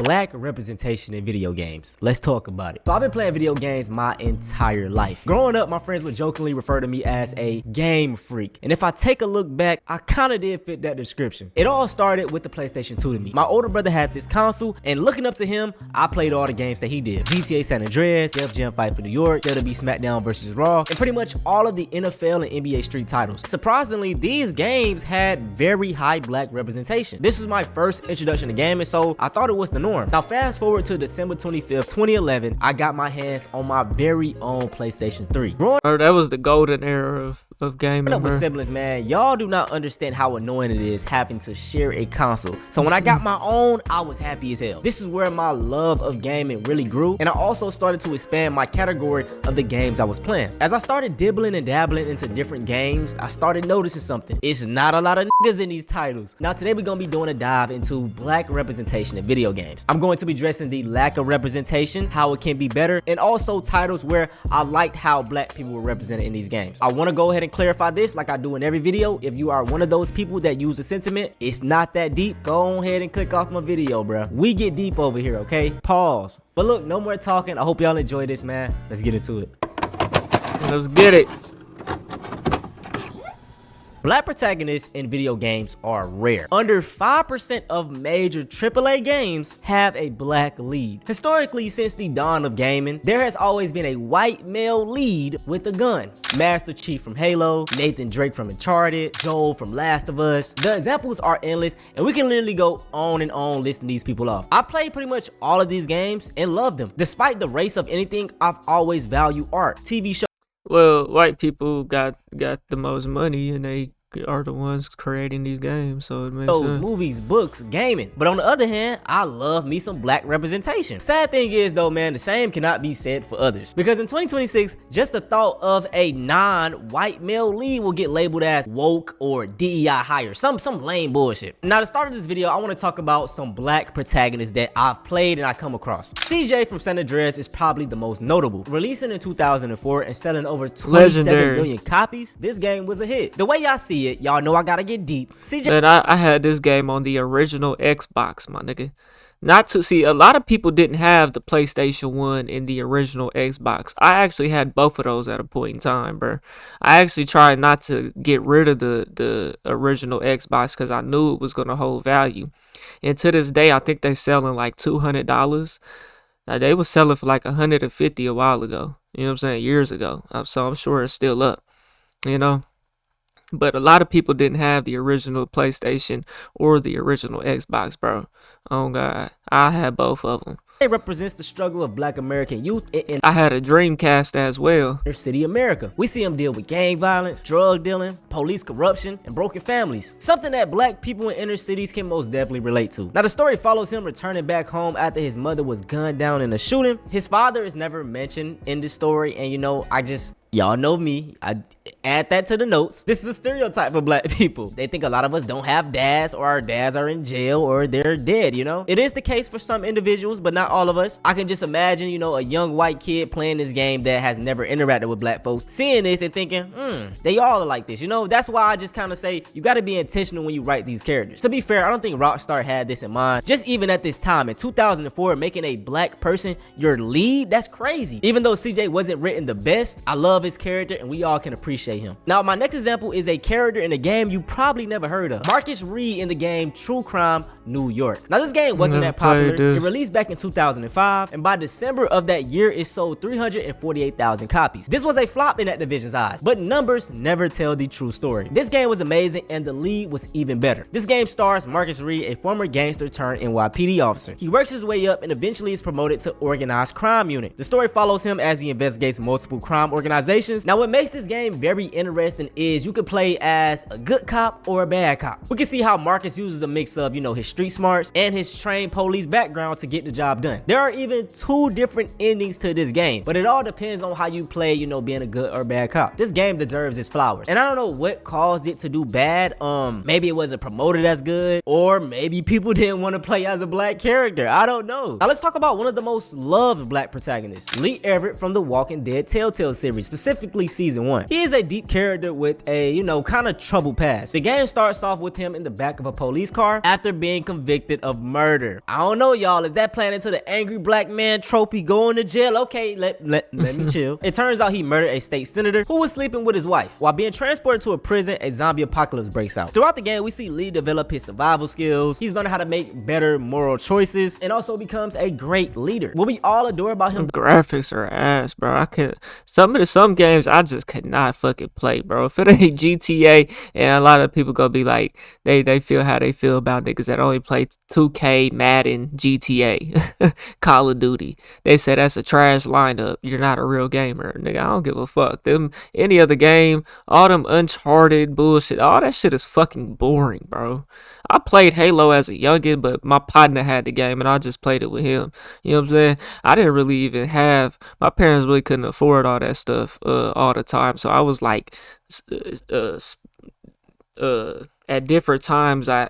Black representation in video games. Let's talk about it. So I've been playing video games my entire life. Growing up, my friends would jokingly refer to me as a game freak. And if I take a look back, I kind of did fit that description. It all started with the PlayStation 2 to me. My older brother had this console, and looking up to him, I played all the games that he did. GTA San Andreas, Def Jam Fight for New York, WWE SmackDown vs. Raw, and pretty much all of the NFL and NBA Street titles. Surprisingly, these games had very high black representation. This was my first introduction to gaming, so I thought it was the norm. Now fast forward to December 25th, 2011, I got my hands on my very own PlayStation 3. That was the golden era of gaming. Growing up with siblings, man, y'all do not understand how annoying it is having to share a console. So when I got my own, I was happy as hell. This is where my love of gaming really grew, and I also started to expand my category of the games I was playing. As I started dibbling and dabbling into different games, I started noticing something. It's not a lot of niggas in these titles. Now today we're gonna be doing a dive into black representation in video games. I'm going to be addressing the lack of representation, how it can be better, and also titles where I liked how black people were represented in these games. I want to go ahead and clarify this like I do in every video. If you are one of those people that use the sentiment, it's not that deep, go ahead and click off my video, bro. We get deep over here, okay? Pause. But look, no more talking. I hope y'all enjoy this, man. Let's get into it. Let's get it. Black protagonists in video games are rare. Under 5% of major AAA games have a black lead. Historically, since the dawn of gaming, there has always been a white male lead with a gun. Master Chief from Halo, Nathan Drake from Uncharted, Joel from Last of Us. The examples are endless, and we can literally go on and on listing these people off. I've played pretty much all of these games and loved them. Despite the race of anything, I've always valued art, TV shows. Well, white people got the most money, and they are the ones creating these games, so it makes sense. Movies, books, gaming. But on the other hand, I love me some black representation. Sad thing is though, man, the same cannot be said for others. Because in 2026, just the thought of a non-white male lead will get labeled as woke or DEI hire, some lame bullshit. Now to start of this video, I want to talk about some black protagonists that I've played and I come across. CJ from San Andreas is probably the most notable. Releasing in 2004 and selling over 27 million copies, this game was a hit. The way y'all see it, y'all know I gotta get deep. CJ, and I had this game on the original Xbox, my nigga. Not to see, a lot of people didn't have the PlayStation 1 in the original Xbox. I actually had both of those at a point in time, bro. I actually tried not to get rid of the original Xbox because I knew it was going to hold value. And to this day, I think they're selling like $200. Now, they were selling for like $150 a while ago. You know what I'm saying? Years ago. So I'm sure it's still up, you know? But a lot of people didn't have the original PlayStation or the original Xbox, bro. Oh, God. I had both of them. It represents the struggle of black American youth in I had a Dreamcast as well. inner city America. We see them deal with gang violence, drug dealing, police corruption, and broken families. Something that black people in inner cities can most definitely relate to. Now the story follows him returning back home after his mother was gunned down in a shooting. His father is never mentioned in this story, and you know, y'all know me, I add that to the notes. This is a stereotype for black people. They think a lot of us don't have dads, or our dads are in jail, or they're dead, you know? It is the case for some individuals, but not all of us. I can just imagine, you know, a young white kid playing this game that has never interacted with black folks, seeing this and thinking, they all are like this, you know? That's why I just kind of say, you gotta be intentional when you write these characters. To be fair, I don't think Rockstar had this in mind. Just even at this time, in 2004, making a black person your lead, that's crazy. Even though CJ wasn't written the best, I love his character and we all can appreciate him. Now my next example is a character in a game you probably never heard of. Marcus Reed in the game True Crime New York. Now this game wasn't that popular. It released back in 2005, and by December of that year it sold 348,000 copies. This was a flop in Activision's eyes, but numbers never tell the true story. This game was amazing and the lead was even better. This game stars Marcus Reed, a former gangster turned NYPD officer. He works his way up and eventually is promoted to organized crime unit. The story follows him as he investigates multiple crime organizations. Now what makes this game very interesting is you could play as a good cop or a bad cop. We can see how Marcus uses a mix of, you know, his street smarts and his trained police background to get the job done. There are even 2 different endings to this game, but it all depends on how you play, you know, being a good or bad cop. This game deserves its flowers, and I don't know what caused it to do bad. Maybe it wasn't promoted as good, or maybe people didn't want to play as a black character. I don't know. Now let's talk about one of the most loved black protagonists, Lee Everett from the Walking Dead Telltale series, specifically season 1. He is a deep character with a, you know, kind of troubled past. The game starts off with him in the back of a police car after being convicted of murder. I don't know, y'all, is that playing into the angry black man trophy, going to jail? Okay, let me chill. It turns out he murdered a state senator who was sleeping with his wife. While being transported to a prison, a zombie apocalypse breaks out. Throughout the game, we see Lee develop his survival skills. He's learning how to make better moral choices and also becomes a great leader. What we all adore about him. The graphics are ass, bro. I can't. Some games I just could not fucking play, bro. If it ain't GTA, and a lot of people gonna be like, they feel how they feel about niggas that only play 2K, Madden, GTA, Call of Duty. They say that's a trash lineup. You're not a real gamer, nigga. I don't give a fuck. Them any other game, all them Uncharted bullshit, all that shit is fucking boring, bro. I played Halo as a youngin', but my partner had the game and I just played it with him. You know what I'm saying? I didn't really even have, my parents really couldn't afford all that stuff all the time. So I was like, at different times I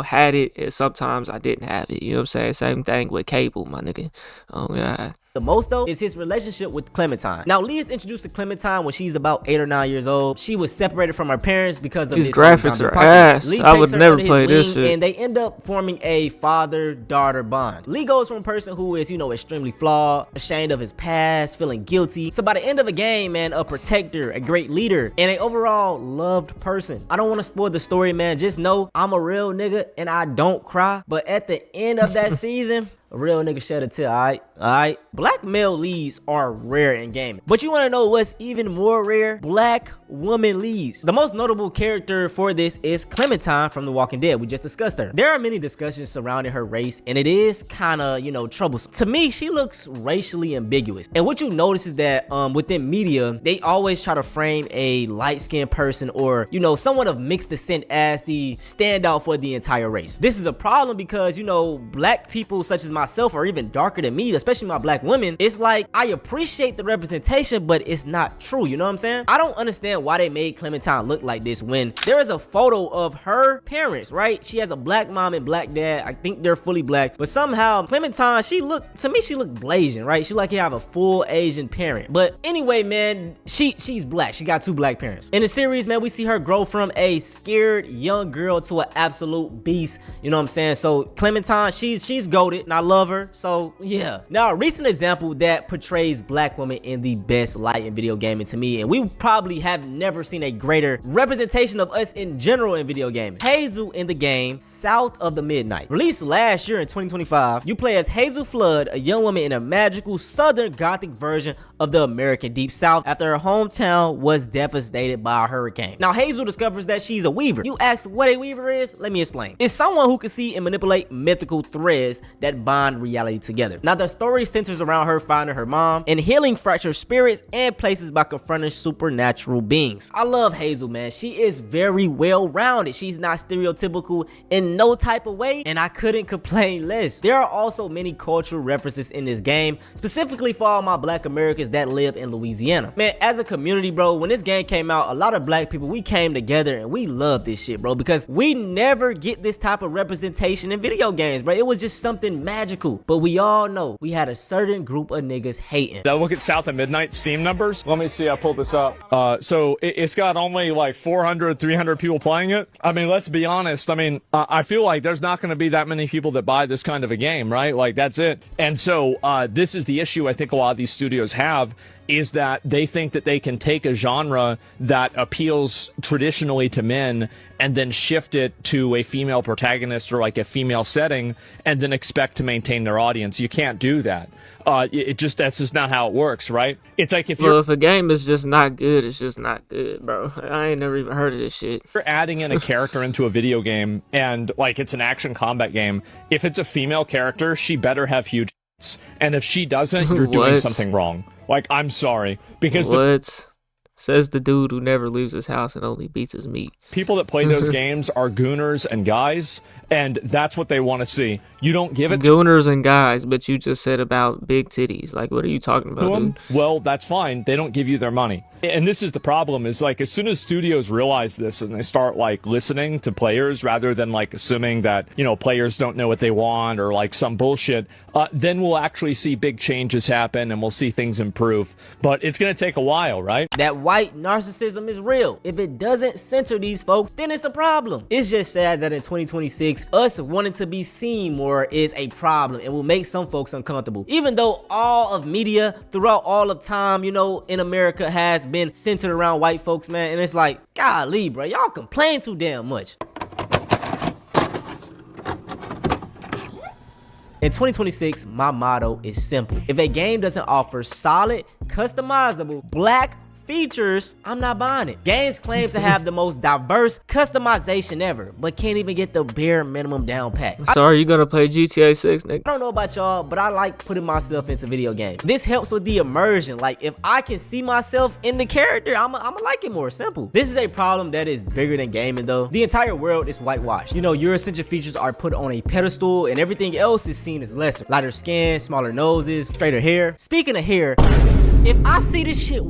had it and sometimes I didn't have it. You know what I'm saying? Same thing with cable, my nigga. Oh god. The most though is his relationship with Clementine. Now Lee is introduced to Clementine when she's about 8 or 9 years old. She was separated from her parents because of these this graphics are ass. Lee I would never play this wing, shit. and they end up forming a father-daughter bond. Lee goes from a person who is, you know, extremely flawed, ashamed of his past, feeling guilty. So by the end of the game, man, a protector, a great leader, and an overall loved person. I don't want to spoil the story, man. Just know I'm a real nigga and I don't cry. But at the end of that season, a real nigga shed a tear, alright? Black male leads are rare in gaming. But you wanna know what's even more rare? Black woman leads. The most notable character for this is Clementine from The Walking Dead. We just discussed her. There are many discussions surrounding her race, and it is kinda, you know, troublesome. To me, she looks racially ambiguous. And what you notice is that within media, they always try to frame a light-skinned person or, you know, someone of mixed descent as the standout for the entire race. This is a problem because, you know, black people such as myself or even darker than me, especially my black women, it's like I appreciate the representation, but it's not true. You know what I'm saying? I don't understand why they made Clementine look like this when there is a photo of her parents, right? She has a black mom and black dad. I think they're fully black, but somehow Clementine, she looked Blasian, right? She like you have a full Asian parent. But anyway, man, she's black. She got 2 black parents. In the series, man, we see her grow from a scared young girl to an absolute beast. You know what I'm saying? So Clementine, she's goated, and I love her. So yeah. Now a recent example that portrays black women in the best light in video gaming to me, and we probably have never seen a greater representation of us in general in video gaming. Hazel in the game South of the Midnight, released last year in 2025. You play as Hazel Flood, a young woman in a magical southern gothic version of the American Deep South after her hometown was devastated by a hurricane. Now Hazel discovers that she's a weaver. You ask what a weaver is? Let me explain. It's someone who can see and manipulate mythical threads that bind reality together. Now the story centers around her finding her mom and healing fractured spirits and places by confronting supernatural beings. I love Hazel, man. She is very well rounded. She's not stereotypical in no type of way, and I couldn't complain less. There are also many cultural references in this game, specifically for all my black Americans that live in Louisiana. Man, as a community, bro, when this game came out, a lot of black people, we came together and we love this shit, bro, because we never get this type of representation in video games, bro. It was just something magical. But we all know we had a certain group of niggas hating. Now look at South of Midnight Steam numbers. Let me see, I pulled this up. So it's got only like 400, 300 people playing it. I mean, let's be honest. I mean, I feel like there's not going to be that many people that buy this kind of a game, right? Like, that's it. And so this is the issue I think a lot of these studios have, is that they think that they can take a genre that appeals traditionally to men and then shift it to a female protagonist or like a female setting and then expect to maintain their audience. You can't do that. That's just not how it works, right? It's like if a game is just not good, it's just not good, bro. I ain't never even heard of this shit. You're adding in a character into a video game and like it's an action combat game. If it's a female character, she better have huge tits. And if she doesn't, you're doing something wrong. Like, I'm sorry. Because says the dude who never leaves his house and only beats his meat. People that play those games are gooners and guys, and that's what they want to see. You don't give it Gooners and guys, but you just said about big titties. Like, what are you talking about, to them, dude? well, that's fine. They don't give you their money. And this is the problem, is like, as soon as studios realize this and they start like listening to players rather than like assuming that, you know, players don't know what they want or like some bullshit, then we'll actually see big changes happen and we'll see things improve. But it's going to take a while, right? That white narcissism is real. If it doesn't center these folks, then it's a problem. It's just sad that in 2026, us wanting to be seen more is a problem and will make some folks uncomfortable. Even though all of media throughout all of time, you know, in America has been centered around white folks, man. And it's like, golly, bro, y'all complain too damn much. In 2026, my motto is simple. If a game doesn't offer solid, customizable, black features, I'm not buying it. Games claim to have the most diverse customization ever, but can't even get the bare minimum down pat. Sorry, you gonna play GTA 6, nigga? I don't know about y'all, but I like putting myself into video games. This helps with the immersion. Like, if I can see myself in the character, I'ma like it more. Simple. This is a problem that is bigger than gaming though. The entire world is whitewashed. You know, your essential features are put on a pedestal and everything else is seen as lesser. Lighter skin, smaller noses, straighter hair. Speaking of hair, if I see this shit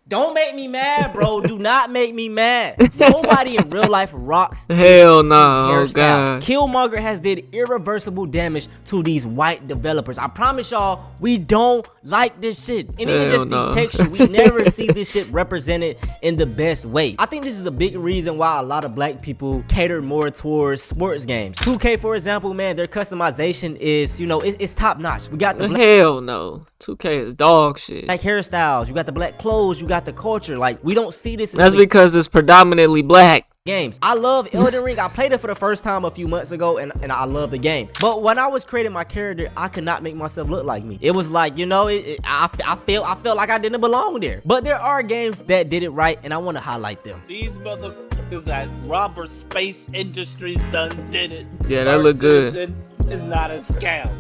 don't make me mad, bro. Do not make me mad. Nobody in real life rocks Hell no, oh hairstyle. god. Killmonger has did irreversible damage to these white developers. I promise y'all, we don't like this shit. And even Hell just no. the texture, we never see this shit represented in the best way. I think this is a big reason why a lot of black people cater more towards sports games. 2K, for example, man, their customization is, you know, it's top notch. We got the black Hell no. 2K is dog shit. hairstyles, you got the black clothes, you got the culture. Like, we don't see this in That's the because it's predominantly black. games. I love Elden Ring. I played it for the first time a few months ago and I love the game. But when I was creating my character, I could not make myself look like me. It was like, you know, I felt like I didn't belong there. But there are games that did it right and I want to highlight them. These motherfuckers at Robert Space Industries done did it. Yeah, that Star look good. Citizen is not a scam.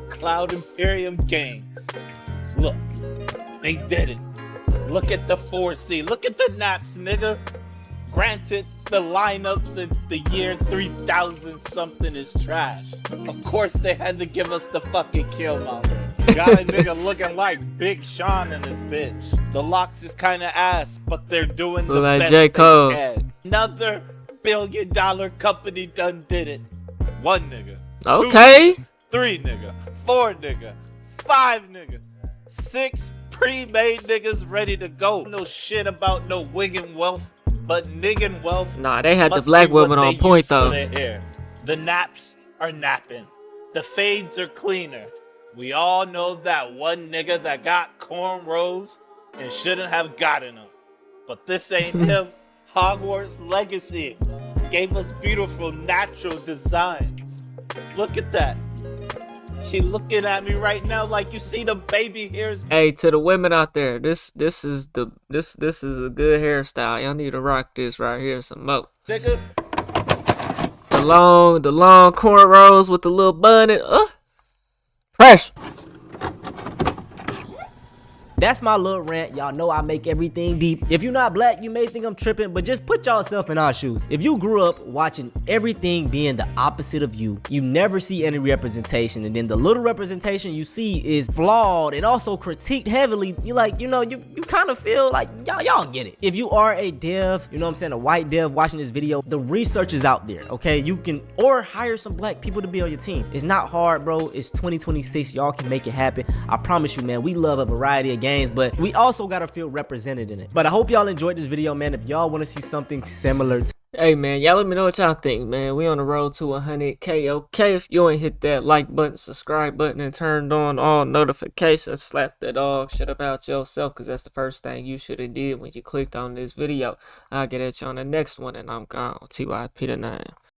Cloud Imperium Games. Look, they did it. Look at the 4C. Look at the naps, nigga. Granted, the lineups in the year 3000 something is trash. Of course, they had to give us the fucking Killmonger. Got a nigga looking like Big Sean in this bitch. The locks is kinda ass, but they're doing the Look like best J. they Cole. can. Another billion-dollar company done did it. 1 nigga. 2 Okay. nigga, 3 nigga. 4 nigga. 5 nigga. 6 pre-made niggas ready to go. No shit about no wiggin' wealth, but niggin' wealth. Nah, they had the must black be what women on they point use for though. their hair. The naps are napping. The fades are cleaner. We all know that one nigga that got cornrows and shouldn't have gotten them. But this ain't him. Hogwarts Legacy gave us beautiful natural designs. Look at that. She looking at me right now like you see the baby hairs. Hey, to the women out there, this is a good hairstyle. Y'all need to rock this right here some more. Nigga, The long cornrows with the little bun and fresh. That's my little rant. Y'all know I make everything deep. If you're not black, you may think I'm tripping, but just put yourself in our shoes. If you grew up watching everything being the opposite of you, you never see any representation, and then the little representation you see is flawed and also critiqued heavily. You like, you know, you kind of feel like y'all get it. If you are a dev, you know what I'm saying, a white dev watching this video, the research is out there, okay? You can, or hire some black people to be on your team. It's not hard, bro. It's 2026. Y'all can make it happen. I promise you, man. We love a variety of games, but we also gotta feel represented in it. But I hope y'all enjoyed this video, man. If y'all want to see something similar to Hey man, y'all let me know what y'all think, man. We on the road to 100K. Okay, if you ain't hit that like button, subscribe button, and turned on all notifications, slap that dog shit about yourself, because that's the first thing you should have did when you clicked on this video. I'll get at you on the next one, and I'm gone. TYP the 9.